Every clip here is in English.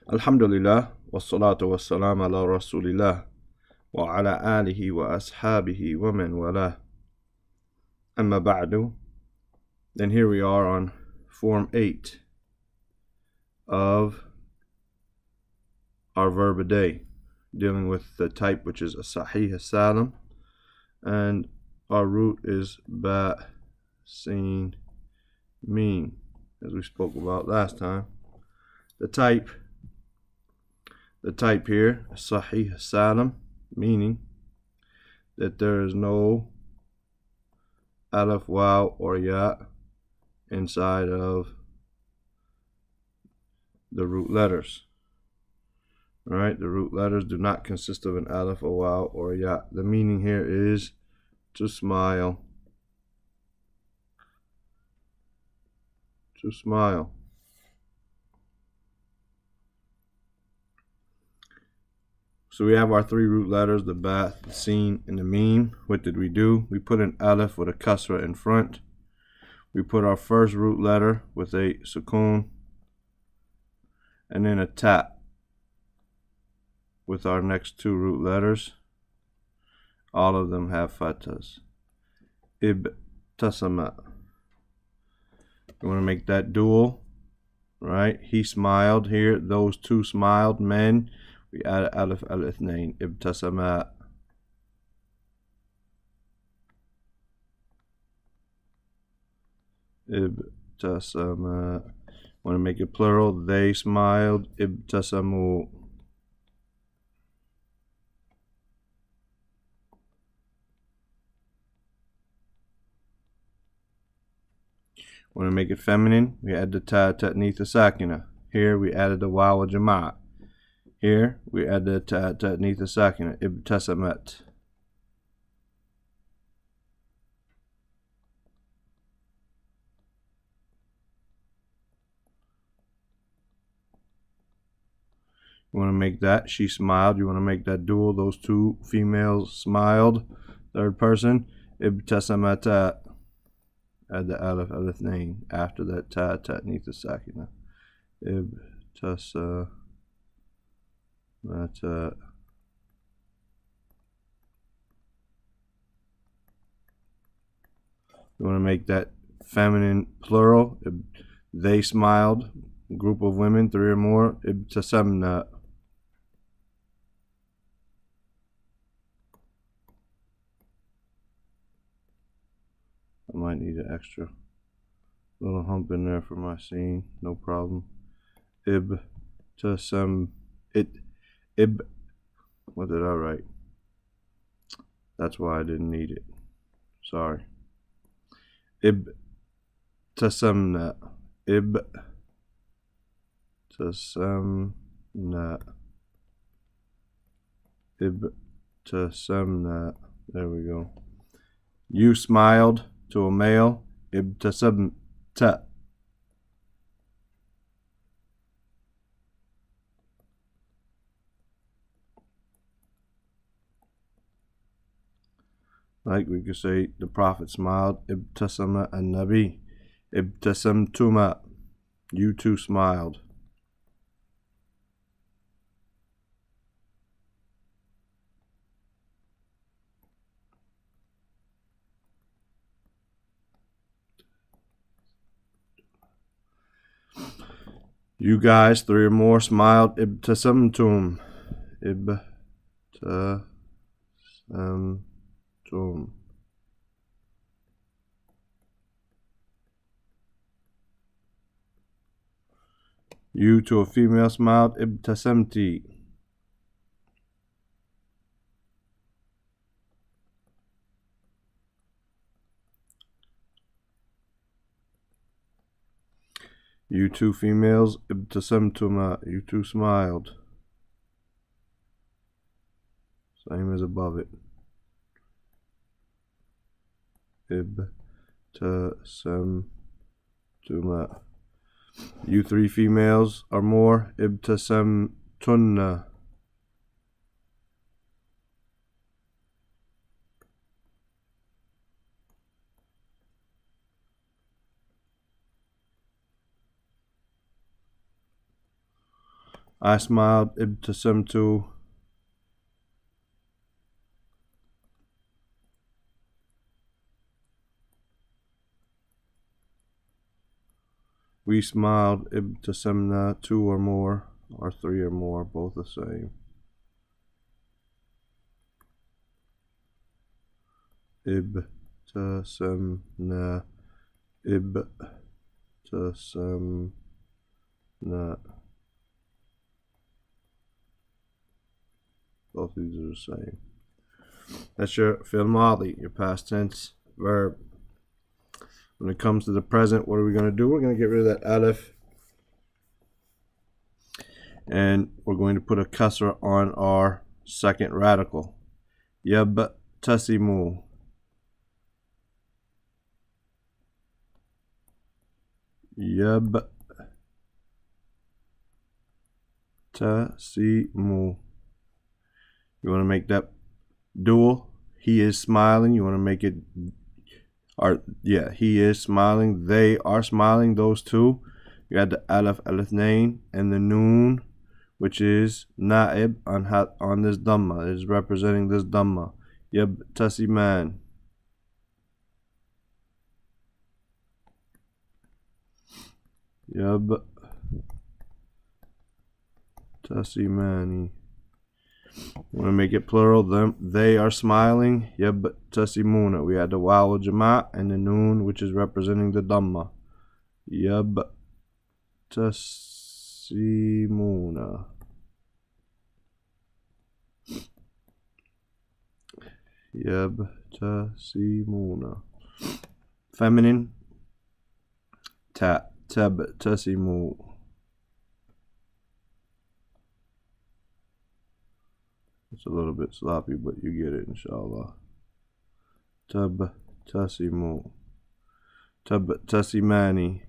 Alhamdulillah, wassalatu wassalam ala rasulillah, wa ala alihi wa ashabihi wa man walah. Amma ba'du. Then here we are on Form 8 of our verb a day, dealing with the type which is a Sahih, a Salim, and our root is ba, sin, meen, as we spoke about last time. The type here, Sahih, Salim, meaning that there is no alif, waw, or ya inside of the root letters. All right, the root letters do not consist of an alif, a waw, or a ya. The meaning here is to smile. To smile. So we have our three root letters, the ba, the sin, and the meen. What did we do? We put an alif with a kasra in front. We put our first root letter with a sukoon, and then a ta with our next two root letters. All of them have fathas. Ibtasama. You want to make that dual, right? He smiled here. Those two smiled, men. We add alif al-ithnain. Ibtasama. Ibtasama. Want to make it plural. They smiled. Ibtasamu. Want to make it feminine, we add the ta ta'nitha sakina. Here we added the waw jama'a. Here we add the ta ta'nitha sakina. Ibtasamat. You want to make that she smiled. You want to make that dual. Those two females smiled. Third person. Ibtasamata. Add the alif al-ithnain after that ta ta'nitha sakina. Ibtasamata. You want to make that feminine plural. They smiled. Group of women, three or more. Ibtasamna. I might need an extra little hump in there for my scene. No problem. What did I write? That's why I didn't need it. Sorry. Ibtasamna. Ibtasamna. There we go. You smiled to a male. Ibtasamta. Like we could say, the Prophet smiled. Ibtasama an-Nabi. Ibtasamtuma. You two smiled. You guys, three or more, smiled. Ibtasamtum. Ibtasamtum. You to a female smiled. Ibtasamti. You two females. Ibtasamtuma. You two smiled. Same as above it. Ibtasamtuma. You three females or more. Ibtasamtunna. I smiled. Ibtasamtu. We smiled. Ibtasamna. 2 or more, or 3 or more, both the same. Ibtasamna. Ibtasamna. Both of these are the same. That's your fi'l madi, your past tense verb. When it comes to the present, what are we going to do? We're going to get rid of that alif. And we're going to put a kasra on our second radical. Yabtasimu. Yabtasimu. You want to make that dual. He is smiling. You want to make it, he is smiling. They are smiling. Those two. You got the alif nain and the noon, which is na'ib on this dhamma. It is representing this dhamma. Yabtasiman. Yabtasimani. Want to make it plural. They are smiling. Yabtasimuna. We had the waw al-jama' and the noon, which is representing the dhamma. Yabtasimuna. Yabtasimuna. Feminine. Tabtasimu. It's a little bit sloppy, but you get it, inshallah. Tabtasimu. Tabtasimani.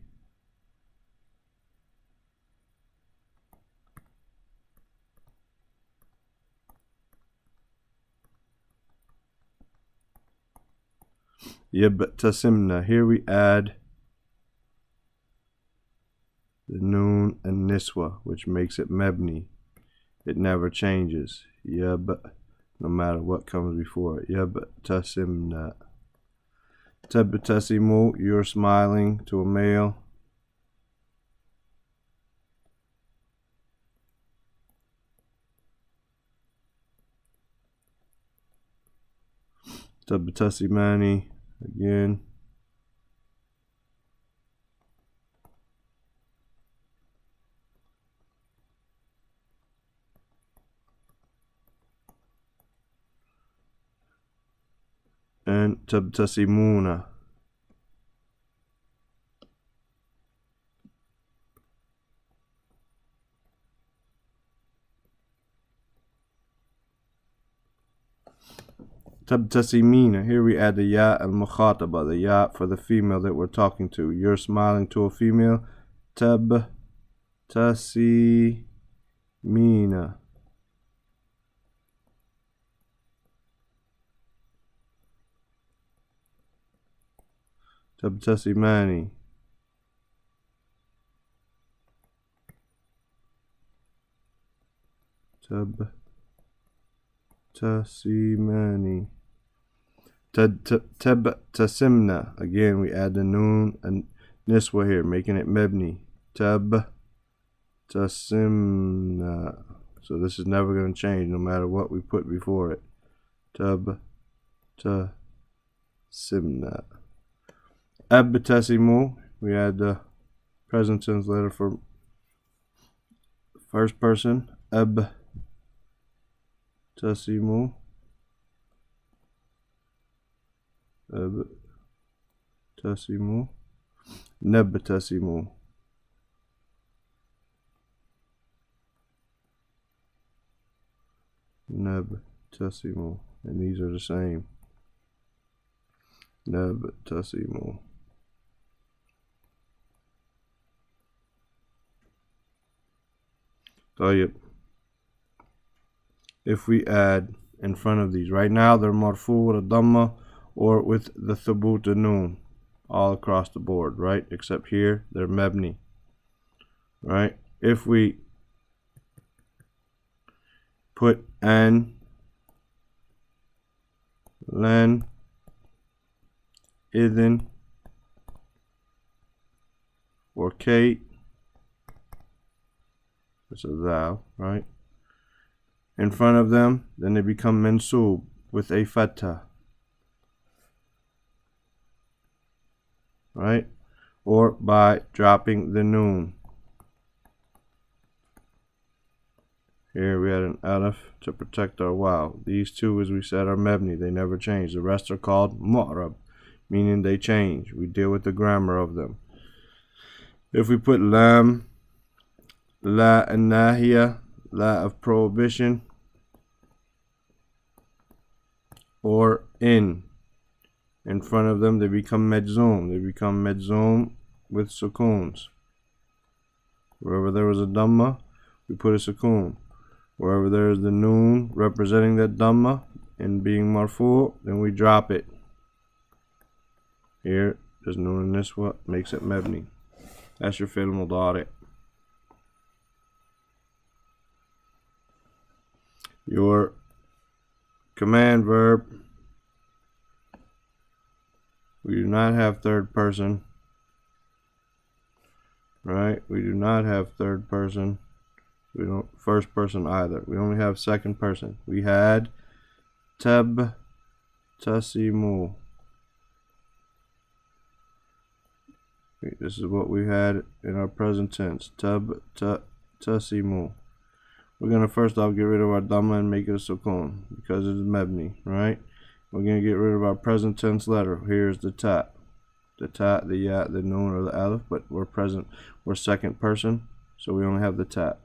Yabtasimna. Here we add the noon and niswa, which makes it mebni. It never changes. Yab, no matter what comes before it. Yabtasimna. Tabtasimu. You're smiling to a male. Tabtasimani. Again. And tabtasimuna. Tabtasimina. Here we add the ya al-mukhataba, the ya for the female that we're talking to. You're smiling to a female. Tabtasimina. Tabtasimani. Tabtasimani. Tabtasimna. Again, we add the noon and niswa here, making it mebni. Tabtasimna. So this is never going to change no matter what we put before it. Tabtasimna. Abtasimu. We add the present tense letter for first person. Abtasimu. Abtasimu. Nabtasimu. Nabtasimu. And these are the same. Nabtasimu. If we add in front of these, right now they're marfu with a dhamma or with the thubut noon all across the board, right? Except here they're mebni, right? If we put an, len, idhin, or Kate. It's a thou, right? In front of them, then they become mansub with a fatha, right? Or by dropping the noon. Here we had an alif to protect our waw. These two, as we said, are mebni. They never change. The rest are called mu'rab, meaning they change. We deal with the grammar of them. If we put lam, la and nahiya, la of prohibition, or in front of them, they become medzum. They become medzum with sukoons. Wherever there was a dhamma, we put a sukoon. Wherever there is the noon representing that dhamma and being marfu, then we drop it. Here, there's noon in this, what makes it mebni. That's your fi'l mudari. Your command verb, we do not have third person, right? We do not have third person. We don't first person either. We only have second person. We had tab tasimu. This is what we had in our present tense. Tab tasimu. We're going to first off get rid of our dhamma and make it a sukoon because it is mebni, right? We're going to get rid of our present tense letter. Here's the ta. The ta, the ya, the noon, or the alif, but we're second person, so we only have the ta.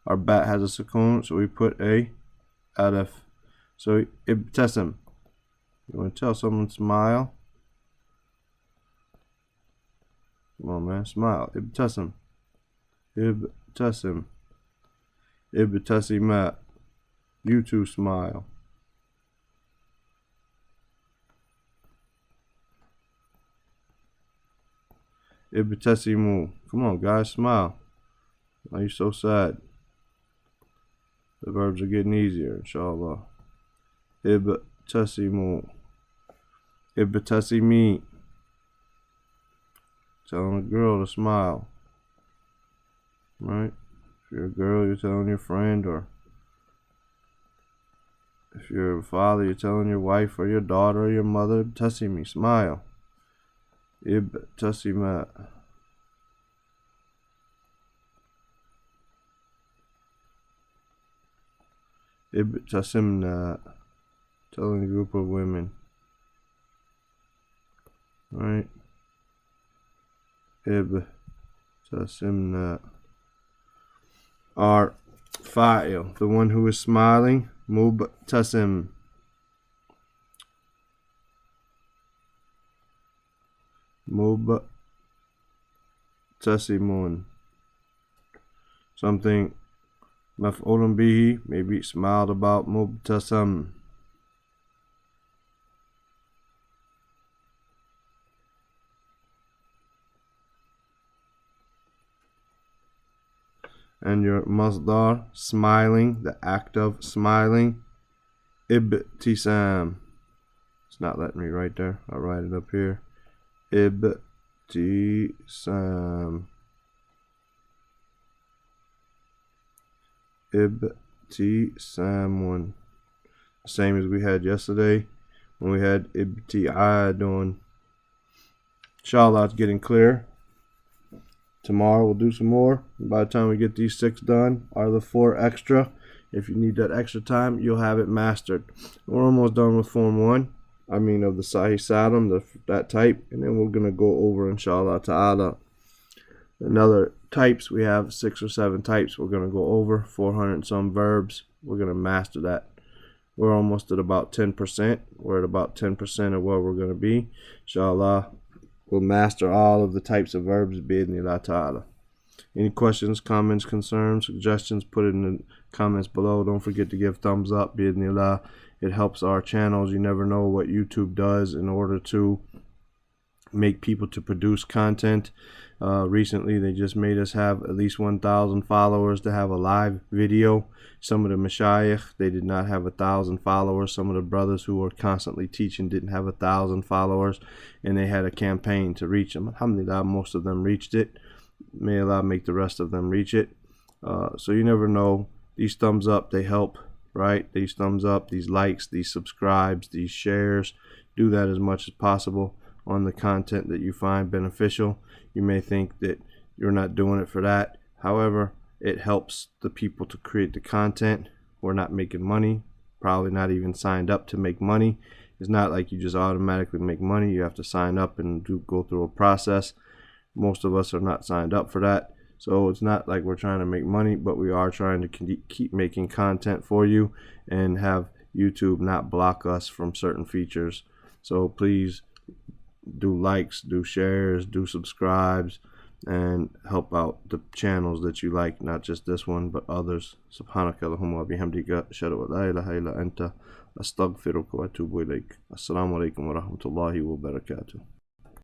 Our bat has a sukoon, so we put a alif. So ibtasim. You want to tell someone smile? Come on, man, smile. Ibtasim. Ibtasim. Ibtasimat. You two smile. Ibtasimu. Come on, guys, smile. Why are you so sad? The verbs are getting easier, inshallah. Ibtasimu. Ibtasimi. Telling a girl to smile. Right? If you're a girl, you're telling your friend, or if you're a father, you're telling your wife or your daughter or your mother, Ibtasimi, smile. Ibtasimat. Ibtasimna. Telling a group of women. Right? Ibtasimna. Our fa'il, the one who is smiling, mubtasim. Mubtasimun. Something maf'ulun bihi, maybe smiled about, mubtasam. And your masdar, smiling, the act of smiling, ibtisam. It's not letting me write there. I'll write it up here. Ibtisam. Ibtisamun. Same as we had yesterday when we had ibtiadun. Inshallah, it's getting clear. Tomorrow we'll do some more. By the time we get these 6 done, or the 4 extra, if you need that extra time, you'll have it mastered. We're almost done with Form 1. I mean of the Sahih Salim, that type. And then we're going to go over, inshallah ta'ala, another types. We have 6 or 7 types we're going to go over. 400 and some verbs. We're going to master that. We're almost at about 10%. We're at about 10% of where we're going to be. Inshallah, we'll master all of the types of verbs, bi'idhnillah ta'ala. Any questions, comments, concerns, suggestions, put it in the comments below. Don't forget to give thumbs up, bi'idhnillah. It helps our channels. You never know what YouTube does in order to make people to produce content. Recently, they just made us have at least 1,000 followers to have a live video. Some of the mashayikh, they did not have 1,000 followers. Some of the brothers who were constantly teaching didn't have 1,000 followers, and they had a campaign to reach them. Alhamdulillah, most of them reached it. May Allah make the rest of them reach it. So you never know. These thumbs up, they help, right? These thumbs up, these likes, these subscribes, these shares. Do that as much as possible on the content that you find beneficial. You may think that you're not doing it for that. However, it helps the people to create the content. We're not making money, probably not even signed up to make money. It's not like you just automatically make money. You have to sign up and go through a process. Most of us are not signed up for that. So it's not like we're trying to make money, but we are trying to keep making content for you and have YouTube not block us from certain features. So please do likes, do shares, do subscribes, and help out the channels that you like, not just this one but others. Subhanakallahumma wa bihamdika ashhadu an la ilaha illa anta astaghfiruka wa atubu ilaik. Assalamu alaikum wa rahmatullahi wa barakatuh.